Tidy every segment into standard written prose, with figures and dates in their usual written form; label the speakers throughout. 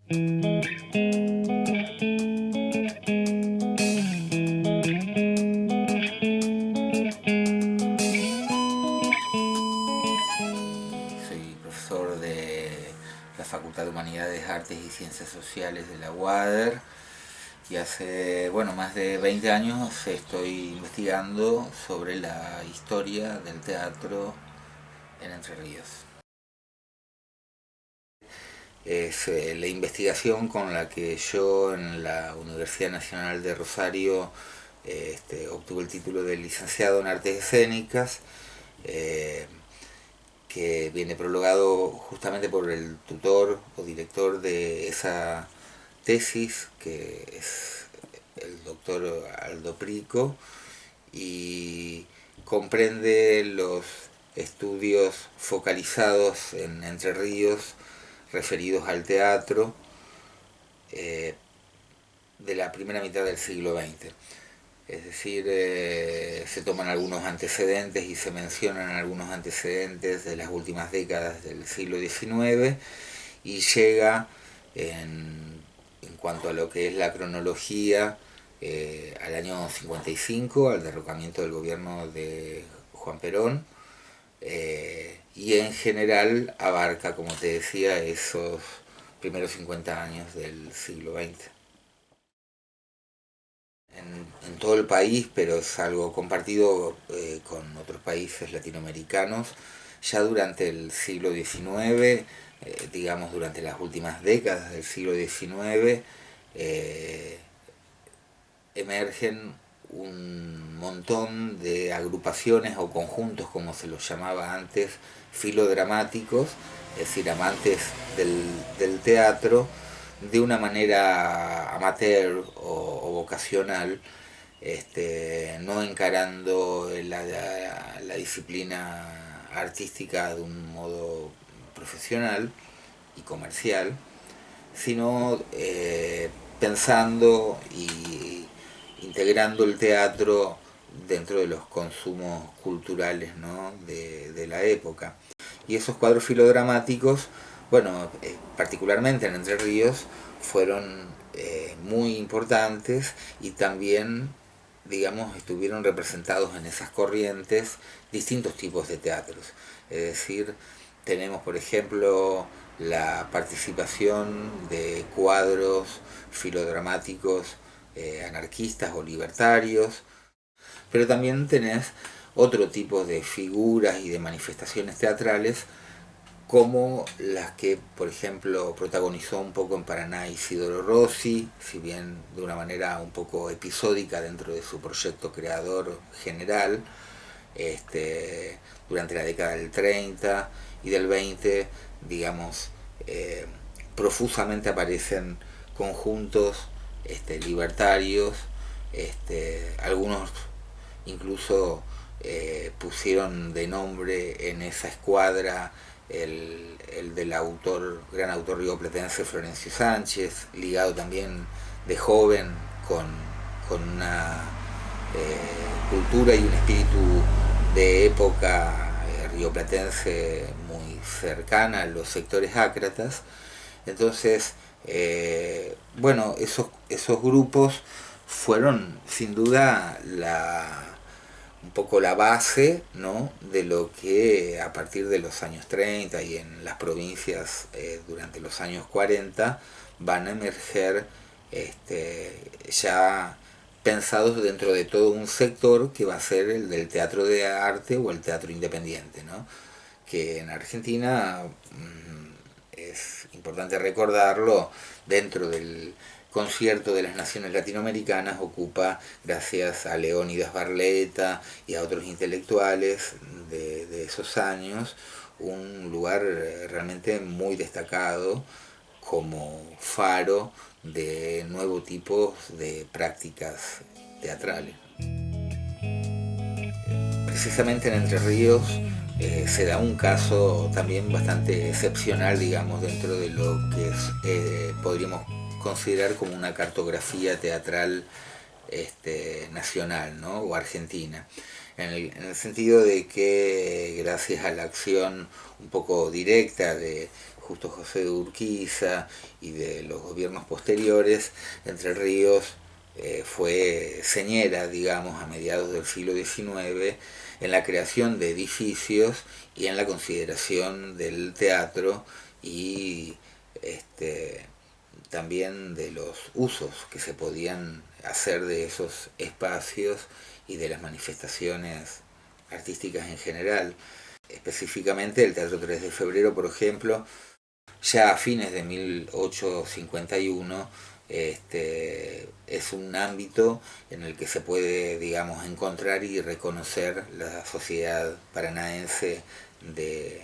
Speaker 1: Soy profesor de la Facultad de Humanidades, Artes y Ciencias Sociales de la UADER y hace más de 20 años estoy investigando sobre la historia del teatro en Entre Ríos. Es la investigación con la que yo en la Universidad Nacional de Rosario obtuve el título de licenciado en Artes Escénicas, eh, que viene prologado justamente por el tutor o director de esa tesis, que es el doctor Aldo Prico, y comprende los estudios focalizados en Entre Ríos referidos al teatro eh, de la primera mitad del siglo XX. Es decir, se toman algunos antecedentes y se mencionan algunos antecedentes de las últimas décadas del siglo XIX y llega en cuanto a lo que es la cronología al año 55, al derrocamiento del gobierno de Juan Perón, y en general abarca, como te decía, esos primeros 50 años del siglo XX. En todo el país, pero es algo compartido con otros países latinoamericanos, ya durante el siglo XIX, digamos durante las últimas décadas del siglo XIX, eh, emergen un montón de agrupaciones o conjuntos, como se los llamaba antes, filodramáticos, es decir, amantes del teatro, de una manera amateur o vocacional, no encarando la disciplina artística de un modo profesional y comercial, sino pensando y integrando el teatro dentro de los consumos culturales, ¿no?, de la época. Y esos cuadros filodramáticos, particularmente en Entre Ríos, fueron muy importantes y también, digamos, estuvieron representados en esas corrientes distintos tipos de teatros. Es decir, tenemos, por ejemplo, la participación de cuadros filodramáticos anarquistas o libertarios, pero también tenés otro tipo de figuras y de manifestaciones teatrales como las que, por ejemplo, protagonizó un poco en Paraná Isidoro Rossi, si bien de una manera un poco episódica dentro de su proyecto creador general, durante la década del 30 y del 20, digamos, profusamente aparecen conjuntos libertarios, algunos incluso pusieron de nombre en esa escuadra el del gran autor rioplatense Florencio Sánchez, ligado también de joven con una cultura y un espíritu de época rioplatense muy cercana a los sectores ácratas. Entonces, esos grupos fueron sin duda un poco la base, ¿no?, de lo que a partir de los años 30 y en las provincias durante los años 40 van a emerger ya pensados dentro de todo un sector que va a ser el del teatro de arte o el teatro independiente, ¿no?, que en Argentina es importante recordarlo, dentro del concierto de las naciones latinoamericanas ocupa, gracias a Leónidas Barletta y a otros intelectuales de esos años, un lugar realmente muy destacado como faro de nuevo tipo de prácticas teatrales. Precisamente en Entre Ríos se da un caso también bastante excepcional, digamos, dentro de lo que podríamos considerar como una cartografía teatral nacional, ¿no?, o argentina, en el sentido de que gracias a la acción un poco directa de Justo José de Urquiza y de los gobiernos posteriores, Entre Ríos fue señera, digamos, a mediados del siglo XIX en la creación de edificios y en la consideración del teatro y también de los usos que se podían hacer de esos espacios y de las manifestaciones artísticas en general. Específicamente el Teatro 3 de Febrero, por ejemplo, ya a fines de 1851 es un ámbito en el que se puede, digamos, encontrar y reconocer la sociedad paranaense de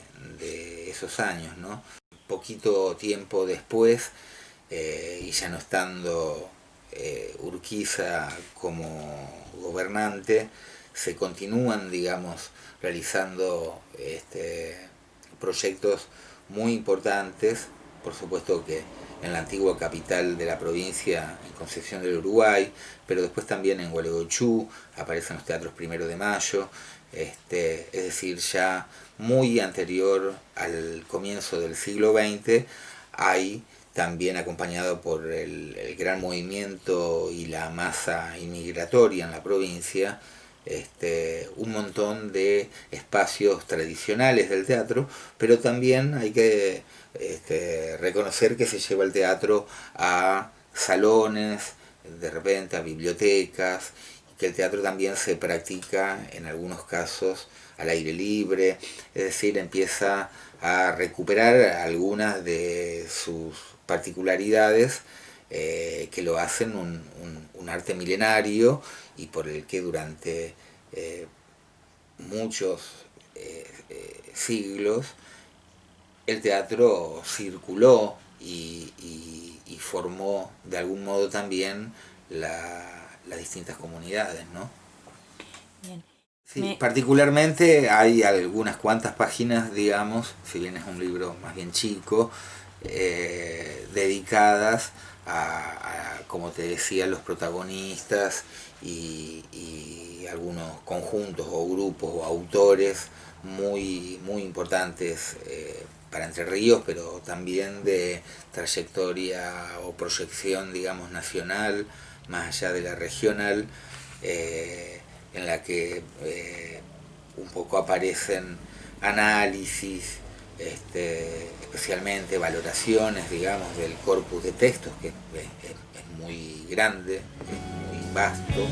Speaker 1: esos años, ¿no? Poquito tiempo después, y ya no estando Urquiza como gobernante, se continúan, digamos, realizando proyectos muy importantes, por supuesto que en la antigua capital de la provincia, en Concepción del Uruguay, pero después también en Gualeguaychú aparecen los teatros Primero de Mayo, es decir, ya muy anterior al comienzo del siglo XX, hay también acompañado por el gran movimiento y la masa inmigratoria en la provincia, un montón de espacios tradicionales del teatro, pero también hay que reconocer que se lleva el teatro a salones, de repente a bibliotecas, y que el teatro también se practica en algunos casos al aire libre, es decir, empieza a recuperar algunas de sus particularidades que lo hacen un arte milenario y por el que durante muchos siglos el teatro circuló y formó de algún modo también las distintas comunidades, ¿no?
Speaker 2: Bien.
Speaker 1: Sí, particularmente hay algunas cuantas páginas, digamos, si bien es un libro más bien chico, dedicadas como te decía, los protagonistas y algunos conjuntos o grupos o autores muy importantes para Entre Ríos, pero también de trayectoria o proyección, digamos, nacional, más allá de la regional, en la que un poco aparecen análisis, especialmente valoraciones, digamos, del corpus de textos, que es muy grande, es muy vasto.